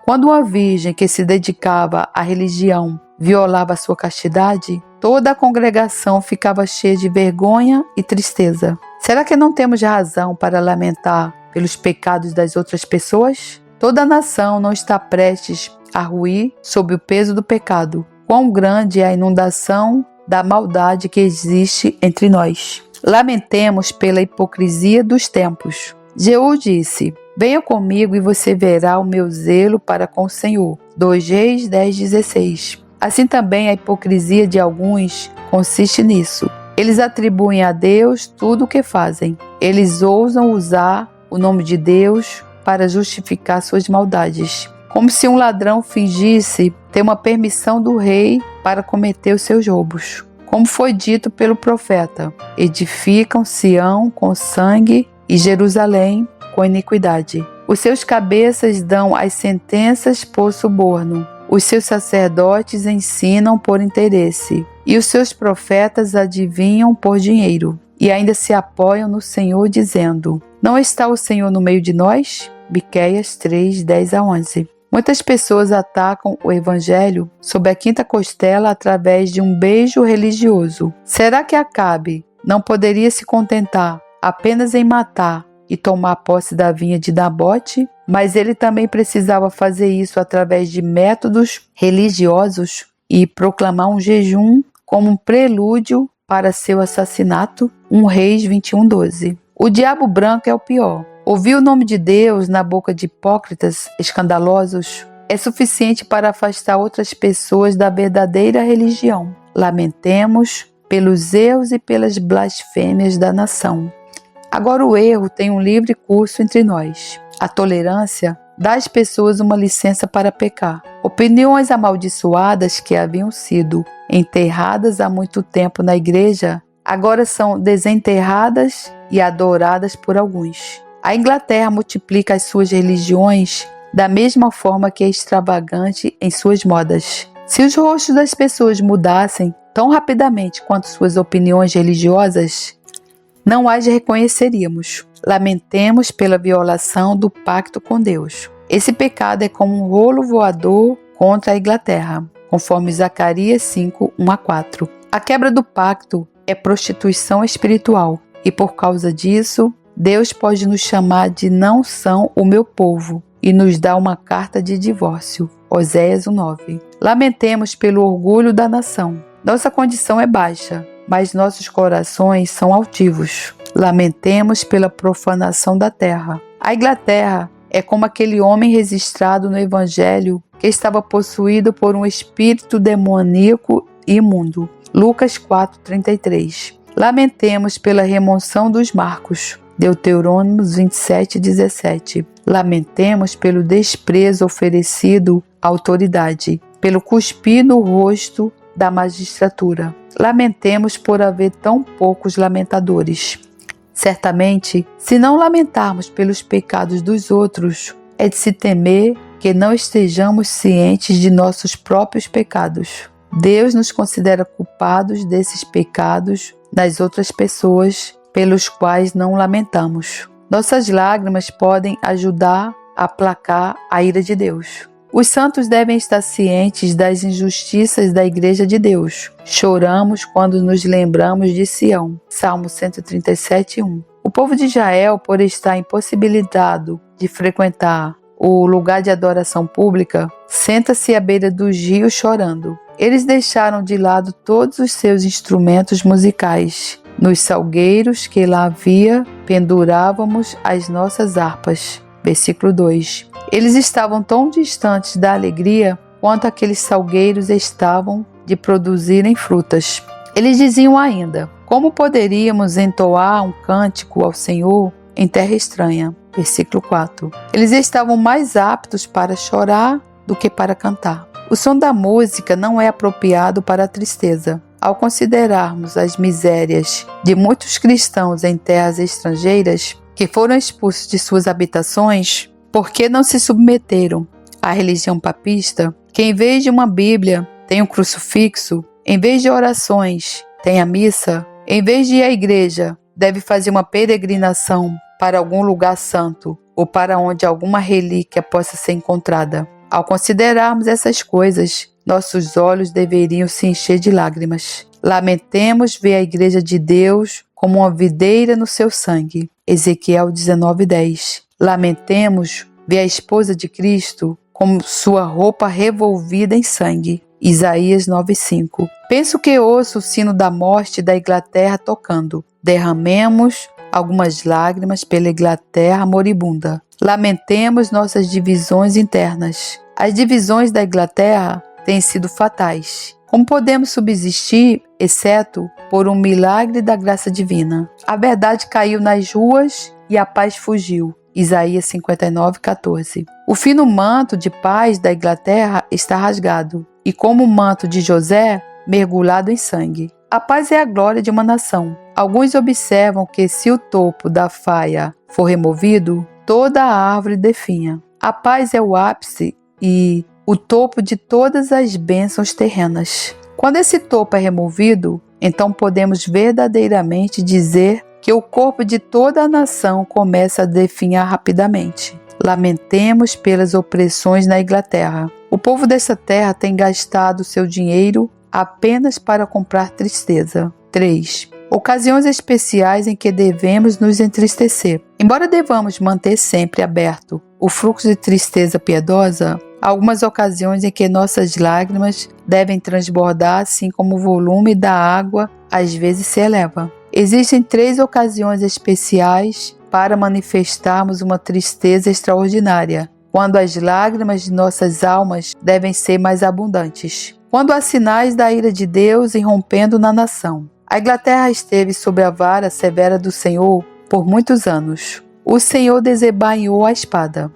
quando uma virgem que se dedicava à religião violava a sua castidade, toda a congregação ficava cheia de vergonha e tristeza. Será que não temos razão para lamentar pelos pecados das outras pessoas? Toda a nação não está prestes a ruir sob o peso do pecado. Quão grande é a inundação da maldade que existe entre nós. Lamentemos pela hipocrisia dos tempos. Jeú disse: venha comigo e você verá o meu zelo para com o Senhor. 2 Reis 10:16. Assim também a hipocrisia de alguns consiste nisso. Eles atribuem a Deus tudo o que fazem. Eles ousam usar o nome de Deus para justificar suas maldades, como se um ladrão fingisse ter uma permissão do rei para cometer os seus roubos. Como foi dito pelo profeta: edificam Sião com sangue e Jerusalém com iniquidade. Os seus cabeças dão as sentenças por suborno. Os seus sacerdotes ensinam por interesse. E os seus profetas adivinham por dinheiro. E ainda se apoiam no Senhor, dizendo: não está o Senhor no meio de nós? Miqueias 3:10-11. Muitas pessoas atacam o Evangelho sob a quinta costela através de um beijo religioso. Será que Acabe não poderia se contentar apenas em matar e tomar posse da vinha de Nabote? Mas ele também precisava fazer isso através de métodos religiosos e proclamar um jejum como um prelúdio para seu assassinato. 1 Reis 21:12. O diabo branco é o pior. Ouvir o nome de Deus na boca de hipócritas escandalosos é suficiente para afastar outras pessoas da verdadeira religião. Lamentemos pelos erros e pelas blasfêmias da nação. Agora o erro tem um livre curso entre nós. A tolerância dá às pessoas uma licença para pecar. Opiniões amaldiçoadas que haviam sido enterradas há muito tempo na igreja agora são desenterradas e adoradas por alguns. A Inglaterra multiplica as suas religiões da mesma forma que é extravagante em suas modas. Se os rostos das pessoas mudassem tão rapidamente quanto suas opiniões religiosas, não as reconheceríamos. Lamentemos pela violação do pacto com Deus. Esse pecado é como um rolo voador contra a Inglaterra, conforme Zacarias 5:1-4. A quebra do pacto é prostituição espiritual e por causa disso, Deus pode nos chamar de não são o meu povo e nos dá uma carta de divórcio. Oséias 1:9. Lamentemos pelo orgulho da nação. Nossa condição é baixa, mas nossos corações são altivos. Lamentemos pela profanação da terra. A Inglaterra é como aquele homem registrado no Evangelho que estava possuído por um espírito demoníaco e imundo. Lucas 4:33. Lamentemos pela remoção dos marcos. Deuteronômio 27:17. Lamentemos pelo desprezo oferecido à autoridade, pelo cuspir no rosto da magistratura. Lamentemos por haver tão poucos lamentadores. Certamente, se não lamentarmos pelos pecados dos outros, é de se temer que não estejamos cientes de nossos próprios pecados. Deus nos considera culpados desses pecados das outras pessoas pelos quais não lamentamos. Nossas lágrimas podem ajudar a aplacar a ira de Deus. Os santos devem estar cientes das injustiças da Igreja de Deus. Choramos quando nos lembramos de Sião. Salmo 137:1. O povo de Israel, por estar impossibilitado de frequentar o lugar de adoração pública, senta-se à beira dos rios chorando. Eles deixaram de lado todos os seus instrumentos musicais. Nos salgueiros que lá havia, pendurávamos as nossas harpas. Versículo 2. Eles estavam tão distantes da alegria quanto aqueles salgueiros estavam de produzirem frutas. Eles diziam ainda: como poderíamos entoar um cântico ao Senhor em terra estranha? Versículo 4. Eles estavam mais aptos para chorar do que para cantar. O som da música não é apropriado para a tristeza. Ao considerarmos as misérias de muitos cristãos em terras estrangeiras que foram expulsos de suas habitações, porque não se submeteram à religião papista, que em vez de uma Bíblia tem um crucifixo, em vez de orações tem a missa, em vez de ir à igreja deve fazer uma peregrinação para algum lugar santo ou para onde alguma relíquia possa ser encontrada. Ao considerarmos essas coisas, nossos olhos deveriam se encher de lágrimas. Lamentemos ver a Igreja de Deus como uma videira no seu sangue. Ezequiel 19:10. Lamentemos ver a esposa de Cristo como sua roupa revolvida em sangue. Isaías 9:5. Penso que ouço o sino da morte da Inglaterra tocando. Derramemos algumas lágrimas pela Inglaterra moribunda. Lamentemos nossas divisões internas. As divisões da Inglaterra têm sido fatais. Como podemos subsistir, exceto por um milagre da graça divina? A verdade caiu nas ruas e a paz fugiu. Isaías 59:14. O fino manto de paz da Inglaterra está rasgado, e como o manto de José, mergulhado em sangue. A paz é a glória de uma nação. Alguns observam que se o topo da faia for removido, toda a árvore definha. A paz é o ápice e o topo de todas as bênçãos terrenas. Quando esse topo é removido, então podemos verdadeiramente dizer que o corpo de toda a nação começa a definhar rapidamente. Lamentemos pelas opressões na Inglaterra. O povo dessa terra tem gastado seu dinheiro apenas para comprar tristeza. 3. Ocasiões especiais em que devemos nos entristecer. Embora devamos manter sempre aberto o fluxo de tristeza piedosa, há algumas ocasiões em que nossas lágrimas devem transbordar, assim como o volume da água às vezes se eleva. Existem 3 ocasiões especiais para manifestarmos uma tristeza extraordinária, quando as lágrimas de nossas almas devem ser mais abundantes. Quando há sinais da ira de Deus irrompendo na nação. A Inglaterra esteve sob a vara severa do Senhor por muitos anos. O Senhor desembainhou a espada.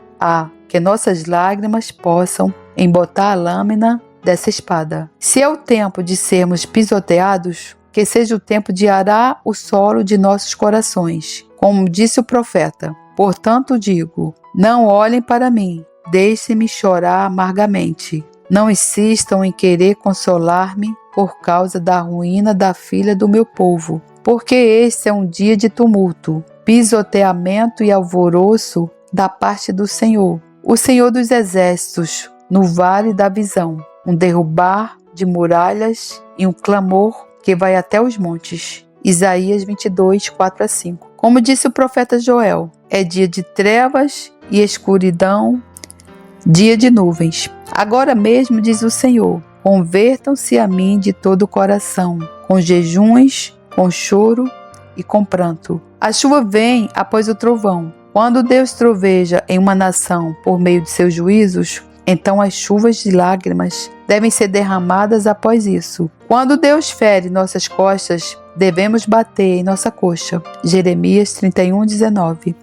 Que nossas lágrimas possam embotar a lâmina dessa espada. Se é o tempo de sermos pisoteados, que seja o tempo de arar o solo de nossos corações. Como disse o profeta, portanto digo, não olhem para mim, deixem-me chorar amargamente. Não insistam em querer consolar-me por causa da ruína da filha do meu povo, porque este é um dia de tumulto, pisoteamento e alvoroço da parte do Senhor, o Senhor dos exércitos, no vale da visão, um derrubar de muralhas e um clamor que vai até os montes. Isaías 22, 4-5. Como disse o profeta Joel, é dia de trevas e escuridão, dia de nuvens. Agora mesmo, diz o Senhor, convertam-se a mim de todo o coração, com jejuns, com choro e com pranto. A chuva vem após o trovão. Quando Deus troveja em uma nação por meio de seus juízos, então as chuvas de lágrimas devem ser derramadas após isso. Quando Deus fere nossas costas, devemos bater em nossa coxa. Jeremias 31:19.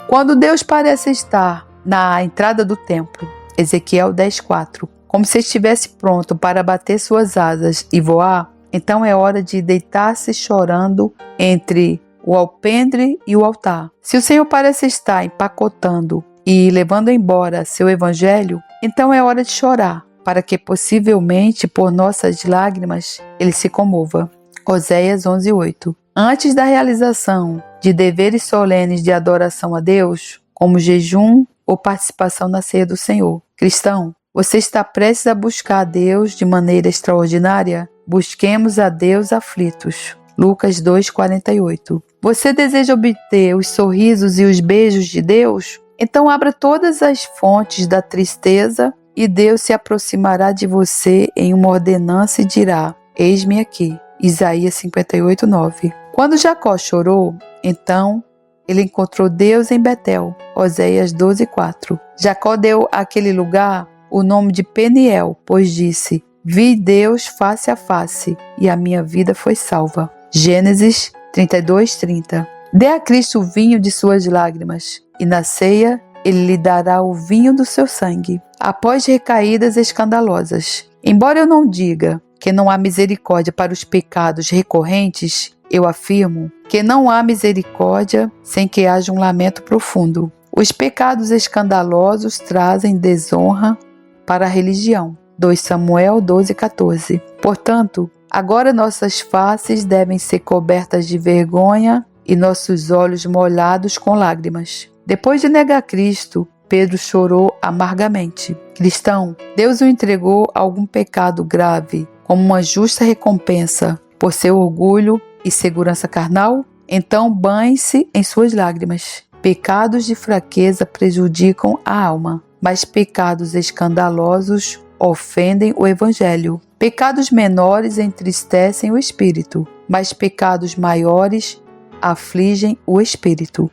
Quando Deus parece estar na entrada do templo, Ezequiel 10:4, como se estivesse pronto para bater suas asas e voar, então é hora de deitar-se chorando entre o alpendre e o altar. Se o Senhor parece estar empacotando e levando embora seu evangelho, então é hora de chorar, para que possivelmente por nossas lágrimas ele se comova. Oséias 11:8. Antes da realização de deveres solenes de adoração a Deus, como jejum ou participação na ceia do Senhor, cristão, você está prestes a buscar a Deus de maneira extraordinária? Busquemos a Deus aflitos. Lucas 2:48. Você deseja obter os sorrisos e os beijos de Deus? Então abra todas as fontes da tristeza e Deus se aproximará de você em uma ordenança e dirá, eis-me aqui. Isaías 58:9. Quando Jacó chorou, então ele encontrou Deus em Betel. Oséias 12:4. Jacó deu àquele lugar o nome de Peniel, pois disse, vi Deus face a face e a minha vida foi salva. Gênesis 32:30. Dê a Cristo o vinho de suas lágrimas, e na ceia ele lhe dará o vinho do seu sangue. Após recaídas escandalosas. Embora eu não diga que não há misericórdia para os pecados recorrentes, eu afirmo que não há misericórdia sem que haja um lamento profundo. Os pecados escandalosos trazem desonra para a religião. 2 Samuel 12:14. Portanto, agora nossas faces devem ser cobertas de vergonha e nossos olhos molhados com lágrimas. Depois de negar Cristo, Pedro chorou amargamente. Cristão, Deus o entregou a algum pecado grave como uma justa recompensa por seu orgulho e segurança carnal? Então banhe-se em suas lágrimas. Pecados de fraqueza prejudicam a alma, mas pecados escandalosos ofendem o Evangelho. Pecados menores entristecem o espírito, mas pecados maiores afligem o espírito.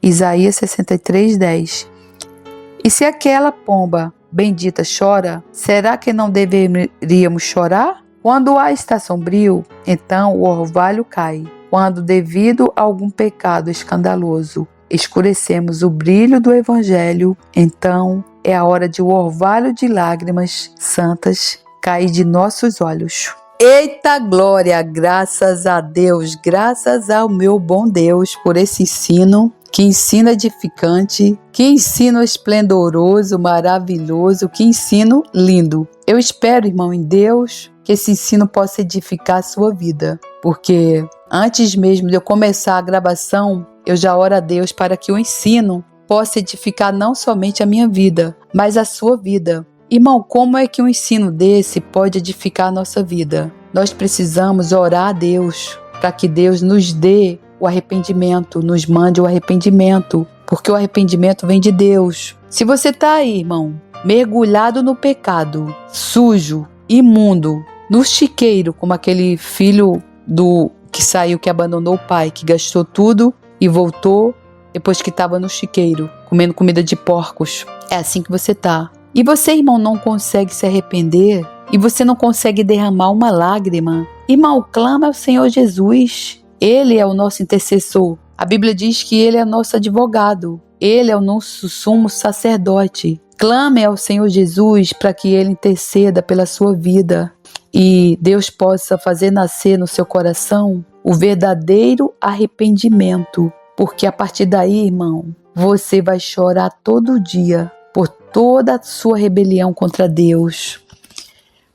Isaías 63:10. E se aquela pomba bendita chora, será que não deveríamos chorar? Quando o ar está sombrio, então o orvalho cai. Quando, devido a algum pecado escandaloso, escurecemos o brilho do Evangelho, então é a hora de o orvalho de lágrimas santas cair de nossos olhos. Eita glória! Graças a Deus, graças ao meu bom Deus por esse ensino, que ensino edificante, que ensino esplendoroso, maravilhoso, que ensino lindo. Eu espero, irmão, em Deus, que esse ensino possa edificar a sua vida, porque antes mesmo de eu começar a gravação, eu já oro a Deus para que o ensino possa edificar não somente a minha vida, mas a sua vida. Irmão, como é que um ensino desse pode edificar a nossa vida? Nós precisamos orar a Deus para que Deus nos dê o arrependimento, nos mande o arrependimento, porque o arrependimento vem de Deus. Se você está aí, irmão, mergulhado no pecado, sujo, imundo, no chiqueiro, como aquele filho que saiu, que abandonou o pai, que gastou tudo e voltou depois que estava no chiqueiro, comendo comida de porcos. É assim que você está. E você, irmão, não consegue se arrepender? E você não consegue derramar uma lágrima? Irmão, clama ao Senhor Jesus. Ele é o nosso intercessor. A Bíblia diz que Ele é nosso advogado. Ele é o nosso sumo sacerdote. Clame ao Senhor Jesus para que Ele interceda pela sua vida e Deus possa fazer nascer no seu coração o verdadeiro arrependimento. Porque a partir daí, irmão, você vai chorar todo dia por toda a sua rebelião contra Deus,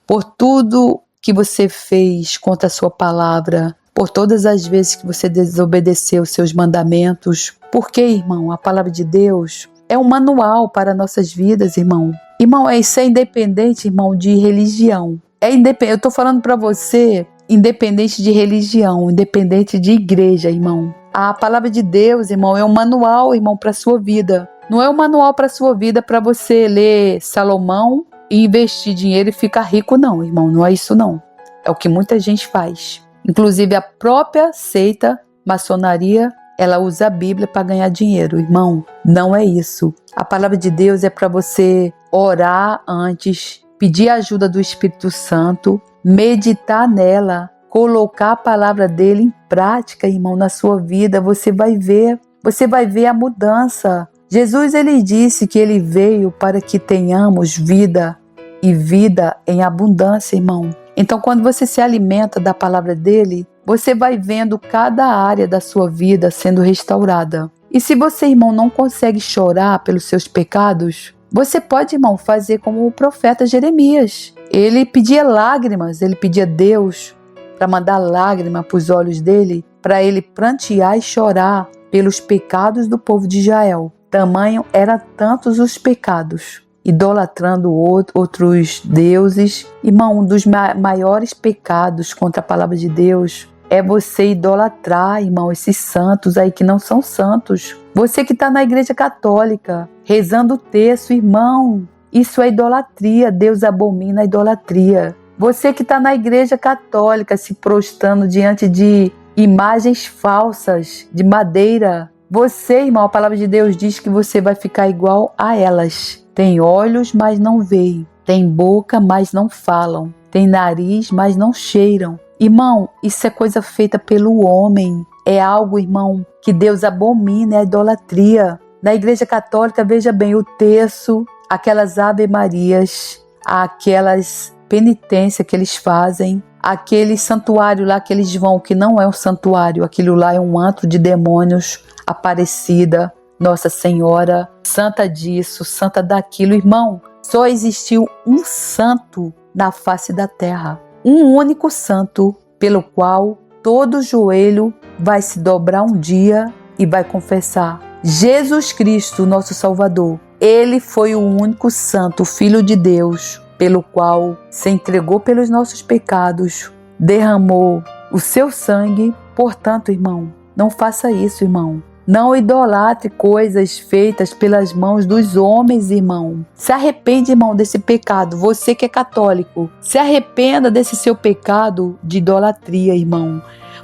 por tudo que você fez contra a sua palavra, por todas as vezes que você desobedeceu os seus mandamentos. Porque, irmão, a palavra de Deus é um manual para nossas vidas, irmão. Irmão, isso é independente, irmão, de religião. Eu estou falando para você, independente de religião, independente de igreja, irmão. A palavra de Deus, irmão, é um manual, irmão, para a sua vida. Não é um manual para a sua vida para você ler Salomão e investir dinheiro e ficar rico, não, irmão. Não é isso, não. É o que muita gente faz. Inclusive a própria seita, maçonaria, ela usa a Bíblia para ganhar dinheiro. Irmão, não é isso. A palavra de Deus é para você orar antes, pedir a ajuda do Espírito Santo, meditar nela, colocar a palavra dele em prática, irmão, na sua vida. Você vai ver a mudança. Jesus, ele disse que ele veio para que tenhamos vida e vida em abundância, irmão. Então, quando você se alimenta da palavra dele, você vai vendo cada área da sua vida sendo restaurada. E se você, irmão, não consegue chorar pelos seus pecados, você pode, irmão, fazer como o profeta Jeremias. Ele pedia lágrimas, ele pedia a Deus para mandar lágrima para os olhos dele, para ele prantear e chorar pelos pecados do povo de Israel. Tamanho eram tantos os pecados, idolatrando outros deuses. Irmão, um dos maiores pecados contra a palavra de Deus é você idolatrar, irmão, esses santos aí que não são santos. Você que está na igreja católica, rezando o terço, irmão, isso é idolatria. Deus abomina a idolatria. Você que está na igreja católica se prostrando diante de imagens falsas de madeira, você, irmão, a palavra de Deus diz que você vai ficar igual a elas. Tem olhos, mas não veem. Tem boca, mas não falam. Tem nariz, mas não cheiram. Irmão, isso é coisa feita pelo homem. É algo, irmão, que Deus abomina, é a idolatria. Na igreja católica, veja bem, o terço, aquelas ave-marias, aquelas penitências que eles fazem, aquele santuário lá que eles vão, que não é um santuário, aquilo lá é um antro de demônios, Aparecida, Nossa Senhora, santa disso, santa daquilo. Irmão, só existiu um santo na face da terra, um único santo pelo qual todo joelho vai se dobrar um dia e vai confessar: Jesus Cristo, nosso Salvador. Ele foi o único santo, Filho de Deus, pelo qual se entregou pelos nossos pecados, derramou o seu sangue. Portanto, irmão, não faça isso, irmão. Não idolatre coisas feitas pelas mãos dos homens, irmão. Se arrepende, irmão, desse pecado. Você que é católico, se arrependa desse seu pecado de idolatria, irmão.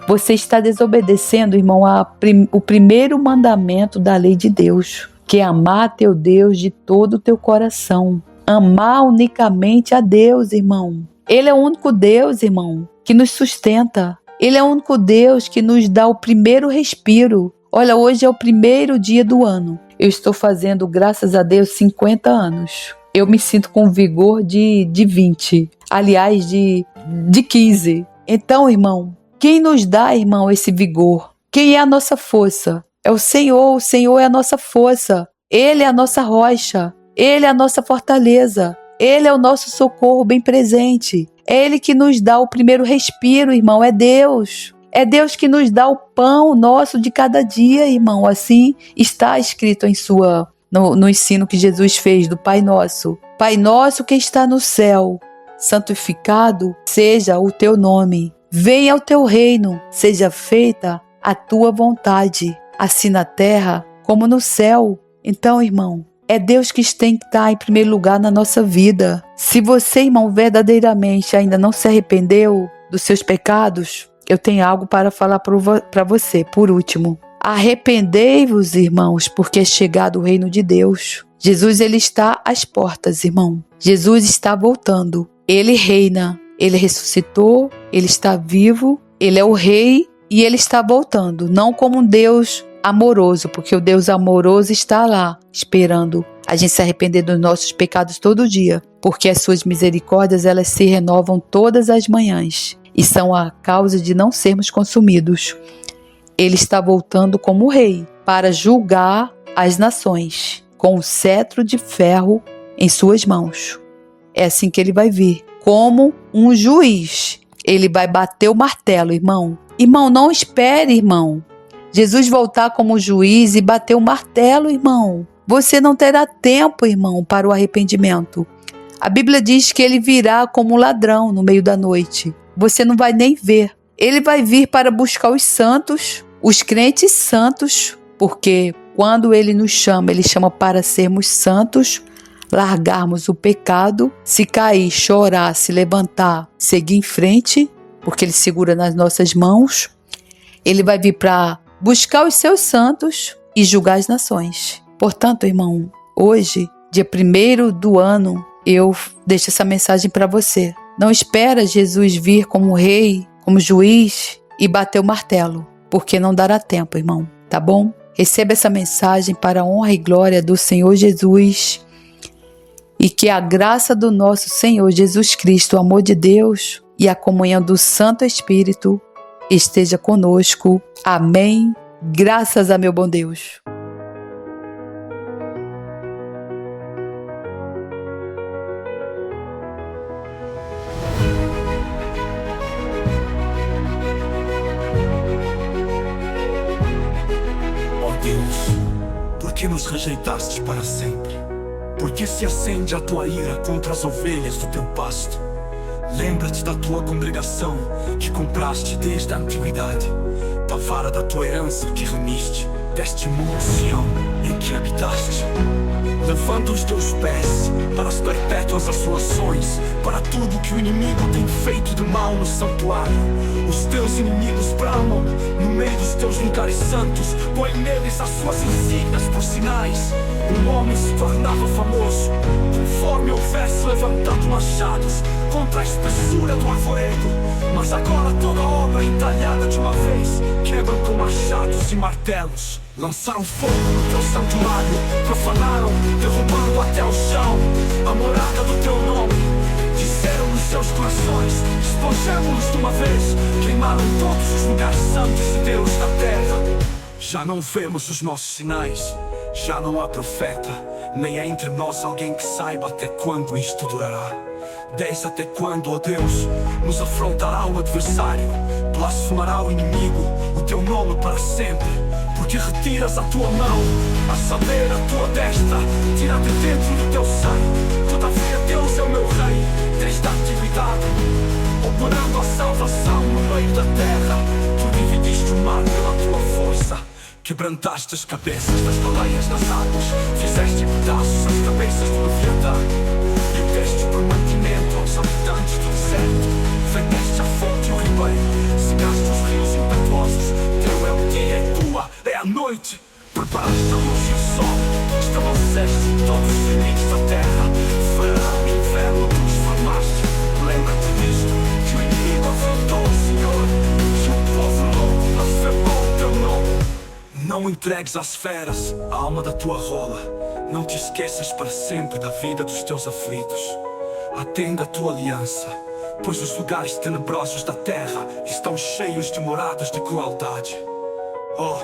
Você está desobedecendo, irmão, o primeiro mandamento da lei de Deus, que é amar teu Deus de todo o teu coração. Amar unicamente a Deus, irmão. Ele é o único Deus, irmão, que nos sustenta. Ele é o único Deus que nos dá o primeiro respiro. Olha, hoje é o primeiro dia do ano. Eu estou fazendo, graças a Deus, 50 anos. Eu me sinto com vigor de 20. Aliás, de 15. Então, irmão, quem nos dá, irmão, esse vigor? Quem é a nossa força? É o Senhor é a nossa força. Ele é a nossa rocha. Ele é a nossa fortaleza. Ele é o nosso socorro bem presente. É Ele que nos dá o primeiro respiro, irmão. É Deus. É Deus que nos dá o pão nosso de cada dia, irmão. Assim está escrito no ensino que Jesus fez do Pai Nosso. Pai nosso que está no céu, santificado seja o teu nome. Venha o teu reino, seja feita a tua vontade, assim na terra como no céu. Então, irmão, é Deus que tem que estar em primeiro lugar na nossa vida. Se você, irmão, verdadeiramente ainda não se arrependeu dos seus pecados, eu tenho algo para falar para você, por último. Arrependei-vos, irmãos, porque é chegado o reino de Deus. Jesus, ele está às portas, irmão. Jesus está voltando. Ele reina. Ele ressuscitou. Ele está vivo. Ele é o rei e ele está voltando. Não como um Deus amoroso, porque o Deus amoroso está lá, esperando a gente se arrepender dos nossos pecados todo dia. Porque as suas misericórdias, elas se renovam todas as manhãs. E são a causa de não sermos consumidos. Ele está voltando como rei para julgar as nações com o cetro de ferro em suas mãos. É assim que ele vai vir, como um juiz. Ele vai bater o martelo, irmão. Irmão, não espere, irmão. Jesus voltar como juiz e bater o martelo, irmão. Você não terá tempo, irmão, para o arrependimento. A Bíblia diz que ele virá como um ladrão no meio da noite. Você não vai nem ver. Ele vai vir para buscar os santos, os crentes santos, porque quando ele nos chama, ele chama para sermos santos, largarmos o pecado, se cair, chorar, se levantar, seguir em frente, porque ele segura nas nossas mãos. Ele vai vir para buscar os seus santos e julgar as nações. Portanto, irmão, hoje, dia 1º do ano, eu deixo essa mensagem para você. Não espera Jesus vir como rei, como juiz e bater o martelo, porque não dará tempo, irmão, tá bom? Receba essa mensagem para a honra e glória do Senhor Jesus e que a graça do nosso Senhor Jesus Cristo, o amor de Deus e a comunhão do Santo Espírito esteja conosco. Amém. Graças a meu bom Deus. Por que nos rejeitaste para sempre? Por que se acende a tua ira contra as ovelhas do teu pasto? Lembra-te da tua congregação, que compraste desde a antiguidade, da vara da tua herança que remiste, deste monte Sião em que habitaste. Levanta os teus pés para as perpétuas assolações, para tudo que o inimigo tem feito de mal no santuário. Os teus inimigos bramam no meio dos teus lugares santos, põe neles as suas insígnias por sinais. Um homem se tornava famoso, conforme houvesse levantado machados contra a espessura do arvoredo. Mas agora toda obra é entalhada de uma vez, quebram com machados e martelos. Lançaram fogo no teu santuário, profanaram, derrubando até o chão a morada do teu nome. Disseram nos seus corações, despojemos-nos de uma vez. Queimaram todos os lugares santos de Deus da terra. Já não vemos os nossos sinais, já não há profeta, nem há entre nós alguém que saiba até quando isto durará. Desde até quando, ó Deus, nos afrontará o adversário, blasfemará o inimigo, o teu nome para sempre. Porque retiras a tua mão, a saber a tua destra, tira de dentro do teu seio. Todavia Deus é o meu rei, desde a antiguidade, operando a salvação no meio da terra. Tu dividiste o mar pela tua força, Quebrantaste as cabeças das baleias nas águas, fizeste pedaços as cabeças do Leviatã, e o deste por mantimento aos habitantes do deserto. Vendeste a fonte e o ribeiro, cegaste os rios impetuosos. Teu é o dia e tua é a noite. Preparaste a luz e o sol, estabeleceste todos os limites da terra. Verão e inverno tu os formaste. Lembra-te disto, que o inimigo afrontou o Senhor, que o povo louco blasfemou o teu nome. Não entregues às feras a alma da tua rola. Não te esqueças para sempre da vida dos teus aflitos. Atenda a tua aliança, pois os lugares tenebrosos da terra estão cheios de moradas de crueldade. Oh,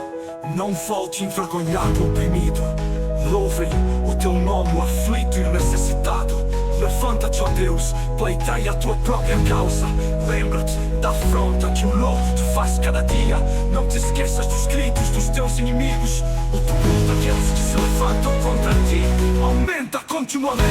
não volte envergonhado o oprimido. Louvem o teu nome, o aflito e o necessitado. Levanta-te, ó Deus, pleitai a tua própria causa. Lembra-te da afronta que o louco te faz cada dia. Não te esqueças dos gritos dos teus inimigos. O tumulto daqueles que se levantam contra ti aumenta continuamente.